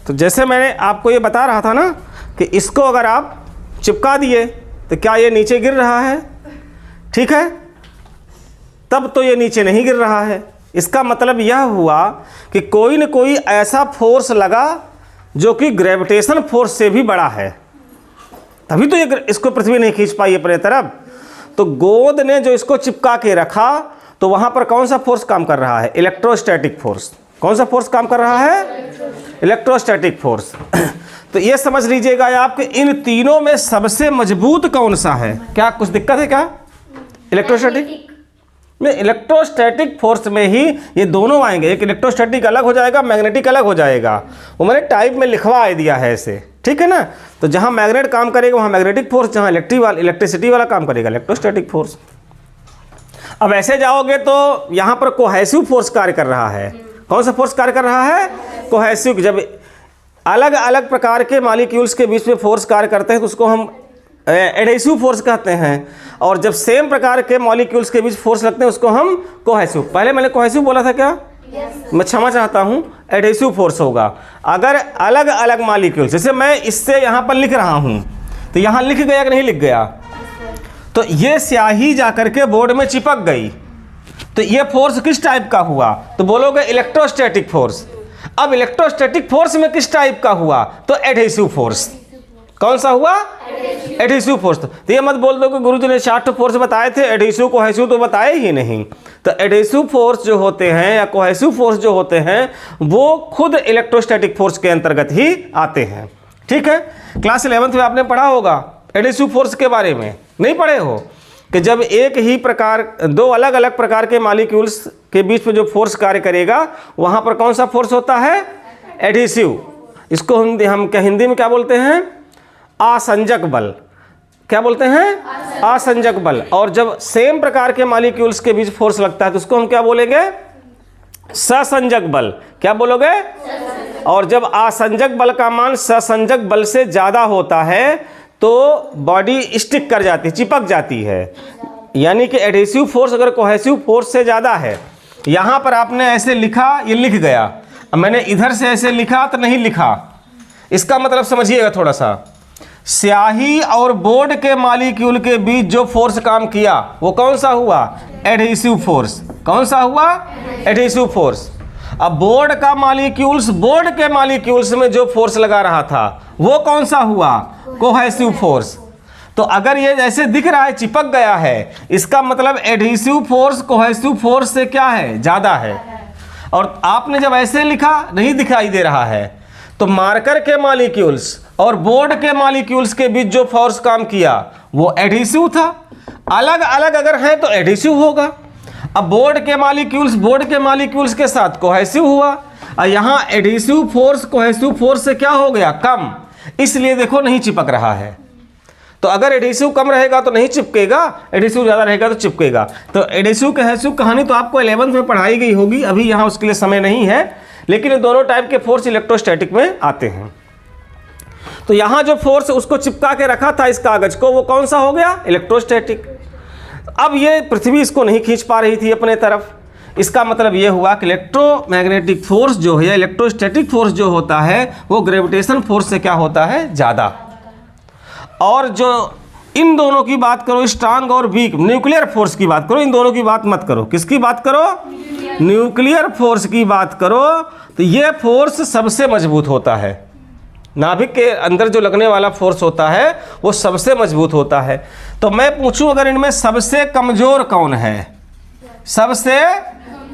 तो जैसे मैंने आपको ये बता रहा था ना कि इसको अगर आप चिपका दिए तो क्या ये नीचे गिर रहा है? ठीक है, तब तो ये नीचे नहीं गिर रहा है। इसका मतलब यह हुआ कि कोई न कोई ऐसा फोर्स लगा जो कि ग्रेविटेशन फोर्स से भी बड़ा है, तभी तो ये इसको पृथ्वी नहीं खींच पाई अपने तरफ। तो गोंद ने जो इसको चिपका के रखा, तो वहां पर कौन सा फोर्स काम कर रहा है? Electrostatic force. कौन सा फोर्स काम कर रहा है? Electrostatic force. तो ये समझ लीजिएगा आप कि इन तीनों में सबसे मजबूत कौन सा है? क्या कुछ दिक्कत है क्या? इलेक्ट्रोस्टैटिक में, इलेक्ट्रोस्टैटिक फोर्स में ही ये दोनों आएंगे। एक इलेक्ट्रोस्टैटिक अलग हो जाएगा, मैग्नेटिक अलग हो जाएगा। वो मैंने टाइप में लिखवा दिया है ऐसे, ठीक है ना। तो जहां मैग्नेट काम करेगा वहां मैग्नेटिक फोर्स, जहां इलेक्ट्रिसिटी वाला काम करेगा इलेक्ट्रोस्टैटिक फोर्स। अब ऐसे जाओगे तो यहां पर कोहेसिव फोर्स कार्य कर रहा है। कौन सा फोर्स कार्य कर रहा है? कोहेसिव। जब अलग अलग प्रकार के मॉलिक्यूल्स के बीच में फोर्स कार्य करते हैं तो उसको हम एडहेसिव फोर्स कहते हैं, और जब सेम प्रकार के मॉलिक्यूल्स के बीच फोर्स लगते हैं उसको हम कोहेसिव। पहले मैंने कोहेसिव बोला था क्या? मैं क्षमा चाहता हूं, एडहेसिव फोर्स होगा। अगर अलग अलग मॉलिक्यूल्स, जैसे मैं इससे यहां पर लिख रहा हूं तो यहां लिख गया कि नहीं लिख गया? तो ये स्याही जाकर के बोर्ड में चिपक गई, तो ये फोर्स किस टाइप का हुआ? तो बोलोगे इलेक्ट्रोस्टैटिक फोर्स। अब इलेक्ट्रोस्टैटिक फोर्स में किस टाइप का हुआ? तो एडहेसिव फोर्स। कौन सा हुआ? Adhesive force. तो ये मत बोल दो कि गुरुजी ने 4 फोर्स बताए थे, एडहेसिव कोहेसिव तो बताए ही नहीं। तो एडहेसिव फोर्स जो होते हैं या कोहेसिव फोर्स जो होते हैं वो खुद इलेक्ट्रोस्टैटिक फोर्स के अंतर्गत ही आते हैं। ठीक है, क्लास 11th में आपने पढ़ा होगा एडहेसिव फोर्स के बारे में, नहीं पढ़े हो? कि जब एक ही प्रकार, दो अलग अलग प्रकार के मॉलिक्यूल्स के बीच में जो फोर्स कार्य करेगा वहां पर कौन सा फोर्स होता है? एडहेसिव। इसको हम हिंदी में क्या बोलते हैं? आसंजक बल। क्या बोलते हैं? आसंजक बल। और जब सेम प्रकार के मॉलिक्यूल्स के बीच फोर्स लगता है तो उसको हम क्या बोलेंगे? ससंजक बल। क्या बोलोगे? और जब आसंजक बल का मान ससंजक बल से ज्यादा होता है तो बॉडी स्टिक कर जाती है, चिपक जाती है। यानी कि एडहेसिव फोर्स अगर कोहेसिव फोर्स से ज़्यादा है, यहाँ पर आपने ऐसे लिखा, ये लिख गया, अब मैंने इधर से ऐसे लिखा तो नहीं लिखा। इसका मतलब समझिएगा थोड़ा सा, स्याही और बोर्ड के मॉलिक्यूल के बीच जो फोर्स काम किया वो कौन सा हुआ? Adhesive force. कौन सा हुआ? Adhesive force. अब बोर्ड का मॉलिक्यूल्स, बोर्ड के मॉलिक्यूल्स में जो फोर्स लगा रहा था वो कौन सा हुआ? Cohesive force. तो अगर ये जैसे दिख रहा है चिपक गया है, इसका मतलब एडहेसिव फोर्स कोहेसिव फोर्स से क्या है? ज्यादा है। और आपने जब ऐसे लिखा नहीं दिखाई दे रहा है, तो मार्कर के मॉलिक्यूल्स और बोर्ड के मॉलिक्यूल्स के बीच जो फोर्स काम किया वो एडहेसिव था। अलग अलग अगर है तो एडहेसिव होगा। अब बोर्ड के मॉलिक्यूल्स के साथ कोहेसिव हुआ, और यहाँ एडहेसिव फोर्स कोहेसिव फोर्स से क्या हो गया? कम। इसलिए देखो नहीं चिपक रहा है। तो अगर एडहेसिव कम रहेगा तो नहीं चिपकेगा, एडहेसिव ज़्यादा रहेगा तो चिपकेगा। तो एडहेसिव कोहेसिव कहानी तो आपको 11th में पढ़ाई गई होगी, अभी यहाँ उसके लिए समय नहीं है। लेकिन ये दोनों टाइप के फोर्स इलेक्ट्रोस्टैटिक में आते हैं। तो यहाँ जो फोर्स उसको चिपका के रखा था इस कागज को, वो कौन सा हो गया? इलेक्ट्रोस्टैटिक। अब ये पृथ्वी इसको नहीं खींच पा रही थी अपने तरफ। इसका मतलब ये हुआ कि इलेक्ट्रोमैग्नेटिक फोर्स जो है, इलेक्ट्रोस्टैटिक फोर्स जो होता है वो ग्रेविटेशन फोर्स से क्या होता है? ज़्यादा। और जो इन दोनों की बात करो, स्ट्रांग और वीक, न्यूक्लियर फोर्स की बात करो, इन दोनों की बात मत करो। किसकी बात करो? न्यूक्लियर फोर्स की बात करो। तो ये फोर्स सबसे मजबूत होता है। नाभिक के अंदर जो लगने वाला फोर्स होता है वो सबसे मजबूत होता है। तो मैं पूछूं अगर इनमें सबसे कमजोर कौन है? सबसे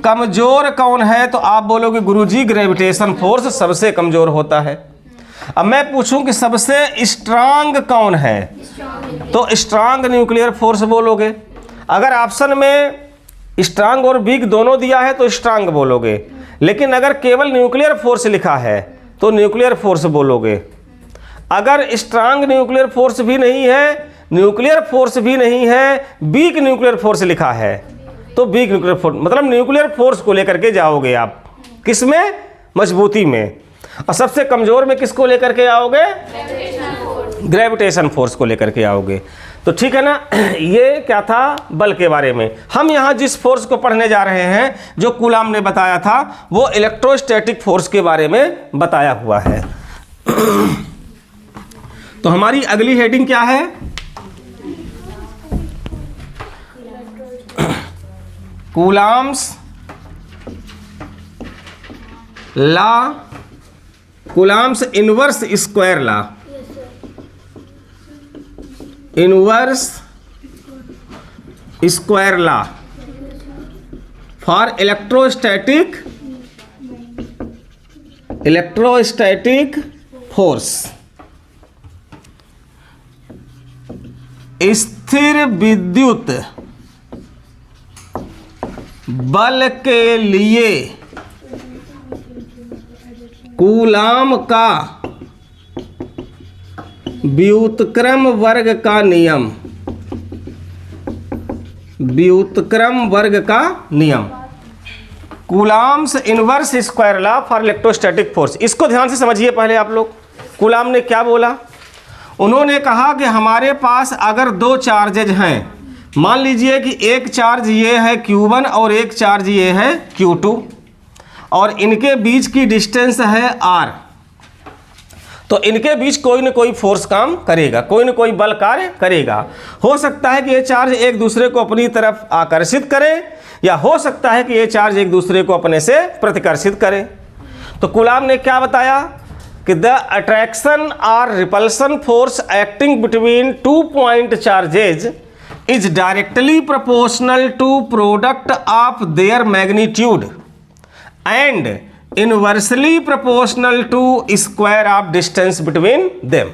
कमजोर कौन है? तो आप बोलोगे गुरुजी ग्रेविटेशन फोर्स सबसे कमजोर होता है। अब मैं पूछूं कि सबसे स्ट्रांग कौन है? तो स्ट्रांग न्यूक्लियर फोर्स बोलोगे। अगर ऑप्शन में स्ट्रांग और वीक दोनों दिया है तो स्ट्रांग बोलोगे, लेकिन अगर केवल न्यूक्लियर फोर्स लिखा है तो न्यूक्लियर फोर्स बोलोगे। अगर स्ट्रांग न्यूक्लियर फोर्स भी नहीं है, न्यूक्लियर फोर्स भी नहीं है, वीक न्यूक्लियर फोर्स लिखा है तो वीक न्यूक्लियर फोर्स, मतलब न्यूक्लियर फोर्स को लेकर के जाओगे आप। किसमें? मजबूती में। और सबसे कमजोर में किसको लेकर के आओगे? ग्रेविटेशन फोर्स को लेकर के आओगे। तो ठीक है ना, ये क्या था? बल के बारे में। हम यहाँ जिस फोर्स को पढ़ने जा रहे हैं, जो कूलाम ने बताया था, वो इलेक्ट्रोस्टैटिक फोर्स के बारे में बताया हुआ है। तो हमारी अगली हेडिंग क्या है? Coulombs law, coulombs inverse square law, inverse square law for electrostatic force. स्थिर विद्युत बल के लिए कूलाम का व्युत्क्रम वर्ग का नियम, व्युत्क्रम वर्ग का नियम, coulombs inverse square law for electrostatic force. इसको ध्यान से समझिए पहले आप लोग। कूलाम ने क्या बोला? उन्होंने कहा कि हमारे पास अगर दो चार्जेज हैं, मान लीजिए कि एक चार्ज ये है Q1 और एक चार्ज ये है Q2, और इनके बीच की डिस्टेंस है R, तो इनके बीच कोई न कोई फोर्स काम करेगा, कोई न कोई बल कार्य करेगा। हो सकता है कि ये चार्ज एक दूसरे को अपनी तरफ आकर्षित करे, या हो सकता है कि ये चार्ज एक दूसरे को अपने से प्रतिकर्षित करे। तो कूलाम ने क्या बताया कि द अट्रैक्शन और repulsion force acting between 2 point charges is directly proportional to product of their magnitude and inversely proportional to square of distance between them.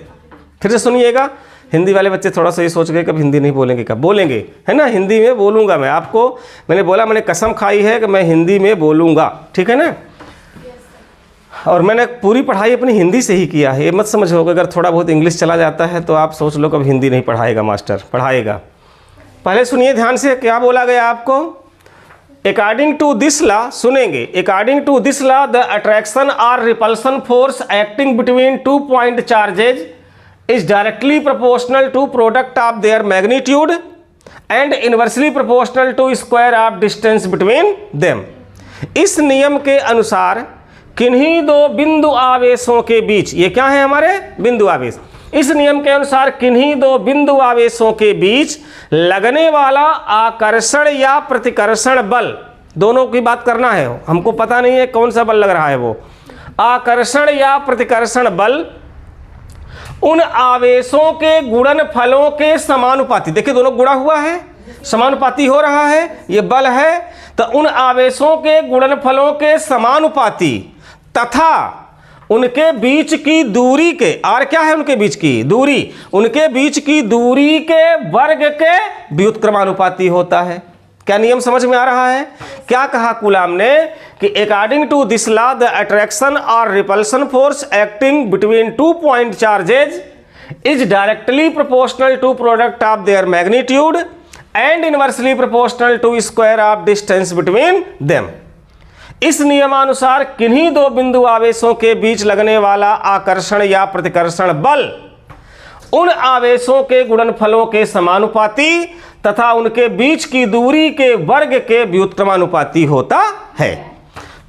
फिर से सुनिएगा, हिंदी वाले बच्चे थोड़ा सा ये सोच गए कब हिंदी नहीं बोलेंगे, कब बोलेंगे, है ना? हिंदी में बोलूँगा मैं आपको, मैंने बोला, मैंने कसम खाई है कि मैं हिंदी में बोलूँगा, ठीक है ना? और मैंने पूरी पढ़ाई अपनी हिंदी से ही किया है, ये मत समझो कि अगर थोड़ा बहुत इंग्लिश चला जाता है तो आप सोच लो कब हिंदी नहीं पढ़ाएगा मास्टर, पढ़ाएगा। पहले सुनिए ध्यान से, क्या बोला गया आपको? अकॉर्डिंग टू दिस लॉ, सुनेंगे, according to this law the attraction और repulsion force acting between 2 point charges is directly proportional to product of their magnitude and inversely proportional to square of distance between them. इस नियम के अनुसार किन्हीं दो बिंदु आवेशों के बीच, ये क्या है हमारे? बिंदु आवेश। इस नियम के अनुसार किन्हीं दो बिंदु आवेशों के बीच लगने वाला आकर्षण या प्रतिकर्षण बल, दोनों की बात करना है, हमको पता नहीं है कौन सा बल लग रहा है, वो आकर्षण या प्रतिकर्षण बल उन आवेशों के गुणनफलों के समानुपाती, देखिए दोनों गुणा हुआ है, समानुपाती हो रहा है, ये बल है, तो उन आवेशों के गुणनफलों के समानुपाती तथा उनके बीच की दूरी के, आर क्या है? उनके बीच की दूरी, उनके बीच की दूरी के वर्ग के व्युत्क्रमानुपाती होता है। क्या नियम समझ में आ रहा है? क्या कहा कूलाम ने कि according to this law the attraction और repulsion force acting between 2 point charges is directly proportional to product of their magnitude and inversely proportional to square of distance between them. इस नियमानुसार किन्हीं दो बिंदु आवेशों के बीच लगने वाला आकर्षण या प्रतिकर्षण बल उन आवेशों के गुणनफलों के समानुपाती तथा उनके बीच की दूरी के वर्ग के व्युत्क्रमानुपाती होता है।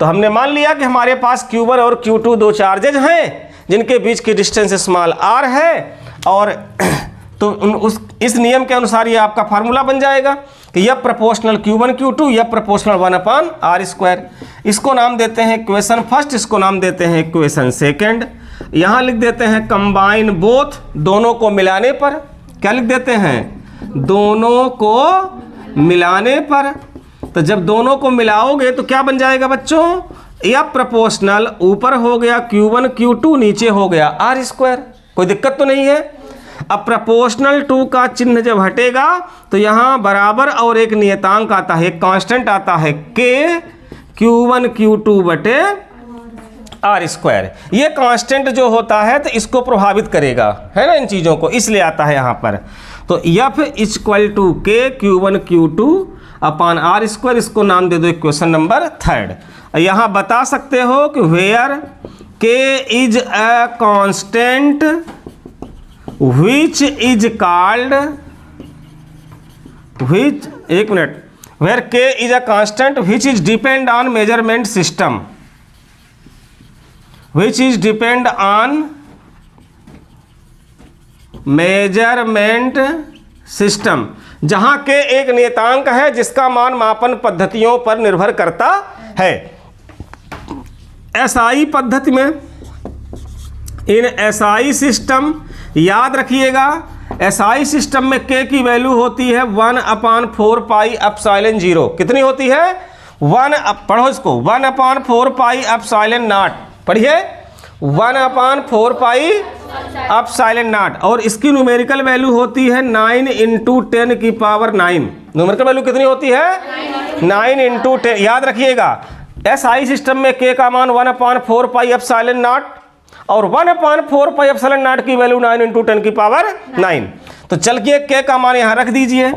तो हमने मान लिया कि हमारे पास Q1 और Q2 दो चार्जेज हैं जिनके बीच की डिस्टेंस स्मॉल r है, और तो इस नियम के अनुसार ये आपका फार्मूला बन जाएगा कि यह प्रोपोर्शनल Q1 Q2, यह प्रोपोर्शनल 1/r²। इसको नाम देते हैं इक्वेशन फर्स्ट, इसको नाम देते हैं इक्वेशन सेकंड। यहाँ लिख देते हैं कंबाइन बोथ, दोनों को मिलाने पर, क्या लिख देते हैं? दोनों को मिलाने पर तो जब दोनों को मिलाओगे तो क्या बन जाएगा बच्चों, या प्रोपोर्शनल, ऊपर हो गया Q1 Q2, नीचे हो गया R²। कोई दिक्कत तो नहीं है। अब प्रोपोर्शनल टू का चिन्ह जब हटेगा तो यहाँ बराबर और एक नियतांक आता है, एक कांस्टेंट आता है K Q1 Q2 बटे R²। ये कांस्टेंट जो होता है तो इसको प्रभावित करेगा, है ना, इन चीज़ों को, इसलिए आता है यहाँ पर। तो F = K Q1 Q2 अपान R², इसको नाम दे दो इक्वेशन नंबर 3। यहाँ बता सकते हो कि where K is a constant which is called, which, एक minute, where K is a constant which is depend on measurement system, which is depend on measurement system, जहाँ K एक नियतांक है जिसका मान मापन पद्धतियों पर निर्भर करता है। SI पद्धति में, इन SI सिस्टम, याद रखिएगा SI सिस्टम में K की वैल्यू होती है 1/4 पाई एप्सिलॉन 0। कितनी होती है? पढ़ो इसको, 1/4 पाई एप्सिलॉन नॉट। पढ़िए, 1/4 पाई एप्सिलॉन नॉट। और इसकी न्यूमेरिकल वैल्यू होती है 9 × 10⁹। न्यूमेरिकल वैल्यू कितनी होती है? 9 × 10। याद रखिएगा SI सिस्टम में K का मान 1/4 पाई एप्सिलॉन नॉट और 1/4 पाई एप्सिलॉन नॉट की वैल्यू 9 × 10⁹। तो चल के K का मान यहाँ रख दीजिए,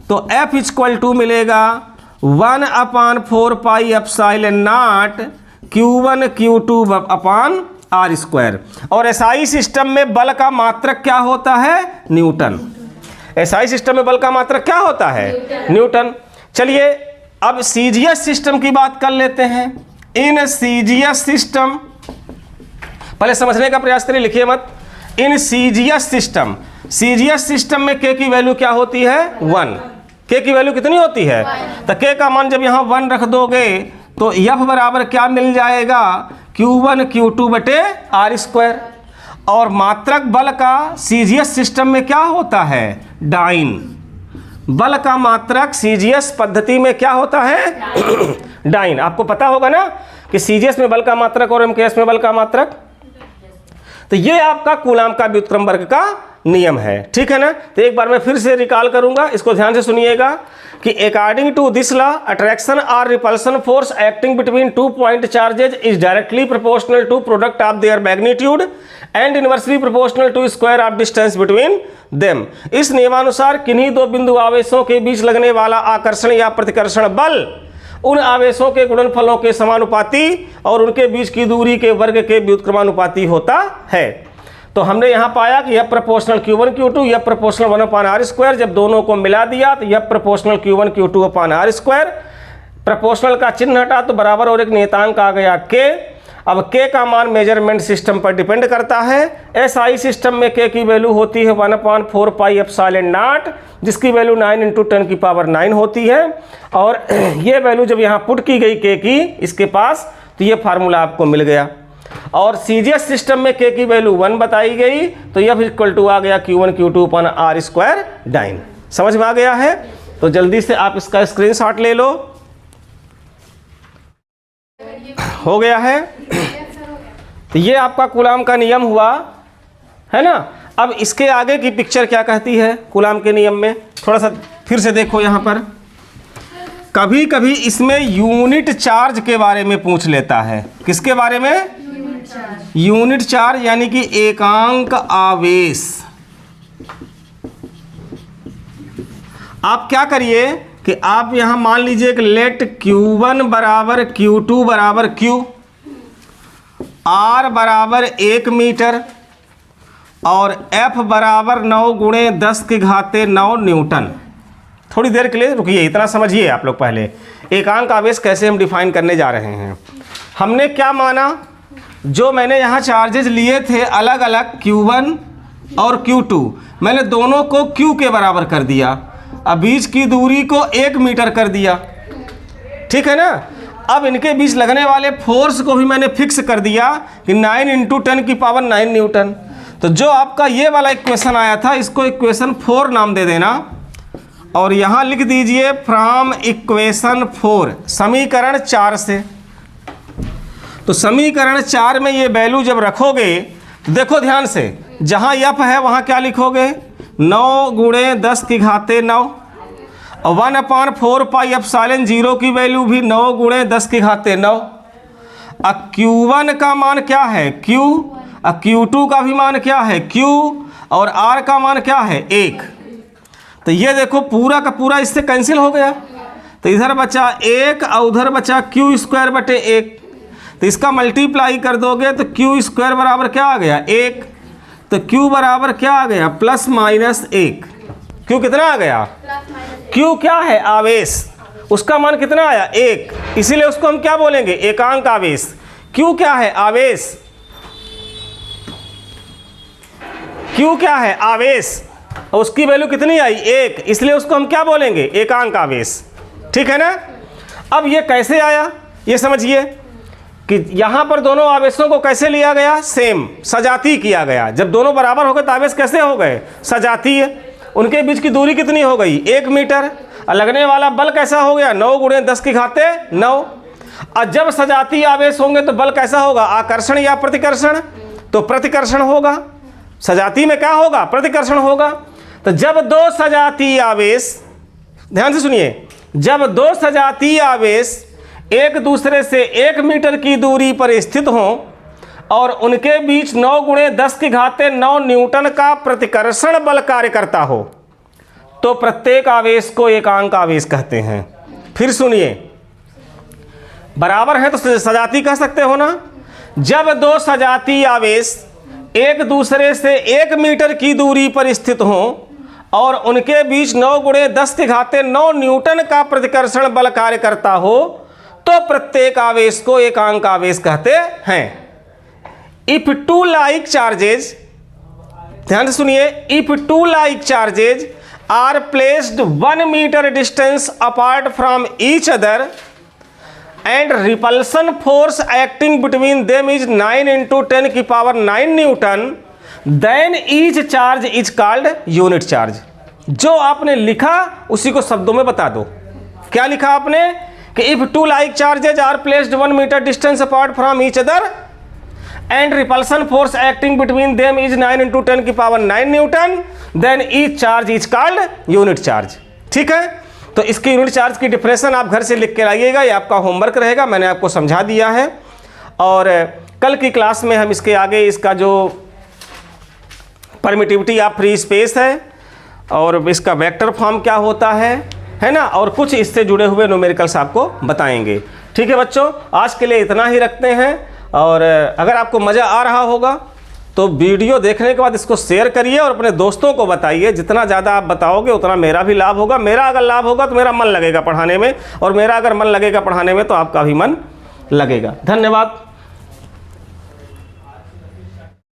तो F = मिलेगा 1/4 pi epsilon not Q1 Q2 upon R²। और SI सिस्टम में बल का मात्रक क्या होता है? न्यूटन। SI सिस्टम में बल का मात्रक क्या होता है? न्यूटन। चलिए अब CGS सिस्टम की बात कर लेते हैं। इन CGS सिस्टम, पहले समझने का प्रयास करिए, लिखिए मत। इन CGS सिस्टम में K की वैल्यू क्या होती है? 1। K की वैल्यू कितनी होती है? तो K का मान जब यहाँ 1 रख दोगे तो F बराबर क्या मिल जाएगा? Q1 Q2 बटे R²। और मात्रक बल का CGS सिस्टम में क्या होता है? डाइन। बल का मात्रक CGS पद्धति में क्या होता है? डाइन। आपको पता होगा ना कि CGS में बल का मात्रक और MKS में बल का मात्रक। तो ये आपका कूलाम का व्युत्क्रम वर्ग का नियम है, ठीक है ना। तो एक बार मैं फिर से रिकॉल करूंगा, इसको ध्यान से सुनिएगा कि according to this law attraction और repulsion force acting between 2 point charges is directly proportional to product of their magnitude and inversely proportional to square of distance between them. इस नियमानुसार किन्हीं दो बिंदु आवेशों के बीच लगने वाला आकर्षण या प्रतिकर्षण बल उन आवेशों के गुणनफलों के समानुपाती और उनके बीच की दूरी के वर्ग के व्युत्क्रमानुपाती होता है। तो हमने यहाँ पाया कि यह प्रोपोर्शनल Q1 Q2, यह प्रोपोर्शनल 1/R²। जब दोनों को मिला दिया तो यह प्रोपोर्शनल Q1 Q2 अपान R²। प्रोपोर्शनल का चिन्ह हटा तो बराबर और एक नियतांक आ गया K। अब K का मान मेजरमेंट सिस्टम पर डिपेंड करता है। SI सिस्टम में K की वैल्यू होती है 1/4 पाई एप्सिलॉन नॉट, जिसकी वैल्यू 9 × 10⁹ होती है। और ये वैल्यू जब यहाँ पुट की गई K की इसके पास, तो ये फार्मूला आपको मिल गया। और CGS सिस्टम में K की वैल्यू 1 बताई गई, तो F = आ गया Q1 Q2 अपान R² डाइन। समझ में आ गया है? तो जल्दी से आप इसका स्क्रीनशॉट ले लो। हो गया है? तो ये आपका कूलाम का नियम हुआ, है ना। अब इसके आगे की पिक्चर क्या कहती है कूलाम के नियम में, थोड़ा सा फिर से देखो यहाँ पर। कभी कभी इसमें यूनिट चार्ज के बारे में पूछ लेता है। किसके बारे में? यूनिट चार्ज, यानी कि एकांक आवेश। आप क्या करिए कि आप यहां मान लीजिए कि लेट Q1 बराबर Q2 बराबर Q, R बराबर 1 मीटर और F बराबर 9 × 10⁹ न्यूटन। थोड़ी देर के लिए रुकिए, इतना समझिए आप लोग। पहले एकांक आवेश कैसे हम डिफाइन करने जा रहे हैं। हमने क्या माना, जो मैंने यहाँ चार्जेज लिए थे अलग अलग Q1 और Q2, मैंने दोनों को Q के बराबर कर दिया। अब बीच की दूरी को 1 मीटर कर दिया, ठीक है ना। अब इनके बीच लगने वाले फोर्स को भी मैंने फिक्स कर दिया कि 9 × 10⁹ न्यूटन। तो जो आपका ये वाला इक्वेशन आया था, इसको इक्वेशन 4 नाम दे देना। और यहाँ लिख दीजिए फ्रॉम इक्वेशन 4, समीकरण 4 से। तो समीकरण 4 में ये वैल्यू जब रखोगे तो देखो ध्यान से, जहाँ एफ है वहाँ क्या लिखोगे, 9 गुणे 10 की घाते 9, और 1/4 पाई एप्सिलॉन 0 की वैल्यू भी 9 गुणे 10 की घाते 9। अब Q1 का मान क्या है Q, और Q2 का भी मान क्या है Q, और R का मान क्या है 1। तो ये देखो पूरा का पूरा इससे कैंसिल हो गया, तो इधर बचा 1 और उधर बचा Q²/1। तो इसका मल्टीप्लाई कर दोगे तो Q² बराबर क्या आ गया 1, तो Q बराबर क्या आ गया +-1। Q कितना आ गया, Q क्या है आवेश, उसका मान कितना आया 1, इसीलिए उसको हम क्या बोलेंगे एकांक आवेश। Q क्या है आवेश, Q क्या है आवेश, और उसकी वैल्यू कितनी आई 1, इसलिए उसको हम क्या बोलेंगे एकांक आवेश। ठीक है ना। अब ये कैसे आया ये समझिए कि यहाँ पर दोनों आवेशों को कैसे लिया गया, सेम सजातीय किया गया। जब दोनों बराबर हो गए तो आवेश कैसे हो गए सजातीय। उनके बीच की दूरी कितनी हो गई 1 मीटर, और लगने वाला बल कैसा हो गया 9 गुणे 10 की घाते 9। और जब सजातीय आवेश होंगे तो बल कैसा होगा आकर्षण या प्रतिकर्षण, तो प्रतिकर्षण होगा। सजातीय में क्या होगा प्रतिकर्षण होगा। तो जब दो सजातीय आवेश, ध्यान से सुनिए, जब दो सजातीय आवेश एक दूसरे से 1 मीटर की दूरी पर स्थित हों और उनके बीच 9 गुणे 10 की घाते 9 न्यूटन का प्रतिकर्षण बल कार्य करता हो, तो प्रत्येक आवेश को एकांक आवेश कहते हैं। फिर सुनिए, बराबर है तो सजातीय कह सकते हो ना। जब दो सजातीय आवेश एक दूसरे से 1 मीटर की दूरी पर स्थित हों और उनके बीच 9 गुणे 10 की घाते 9 न्यूटन का प्रतिकर्षण बल कार्य करता हो, तो प्रत्येक आवेश को एकांक आवेश कहते हैं। इफ टू लाइक चार्जेज, ध्यान से सुनिए, if two like charges are placed 1 meter distance apart from each other and repulsion force acting between them is 9 × 10⁹ Newton, then each charge is called unit charge। जो आपने लिखा उसी को शब्दों में बता दो। क्या लिखा आपने कि if two like charges are placed 1 meter distance apart from each other and repulsion force acting between them is 9 × 10⁹ Newton, then each charge is called unit charge। ठीक है, तो इसकी यूनिट चार्ज की डिफिनेशन आप घर से लिख के लाइएगा, ये आपका होमवर्क रहेगा, मैंने आपको समझा दिया है। और कल की क्लास में हम इसके आगे इसका जो परमिटिविटी ऑफ फ्री स्पेस है और इसका वेक्टर फॉर्म क्या होता है ना, और कुछ इससे जुड़े हुए न्यूमेरिकल्स आपको बताएंगे। ठीक है बच्चों, आज के लिए इतना ही रखते हैं। और अगर आपको मज़ा आ रहा होगा तो वीडियो देखने के बाद इसको शेयर करिए और अपने दोस्तों को बताइए। जितना ज़्यादा आप बताओगे उतना मेरा भी लाभ होगा। मेरा अगर लाभ होगा तो मेरा मन लगेगा पढ़ाने में, और मेरा अगर मन लगेगा पढ़ाने में तो आपका भी मन लगेगा। धन्यवाद।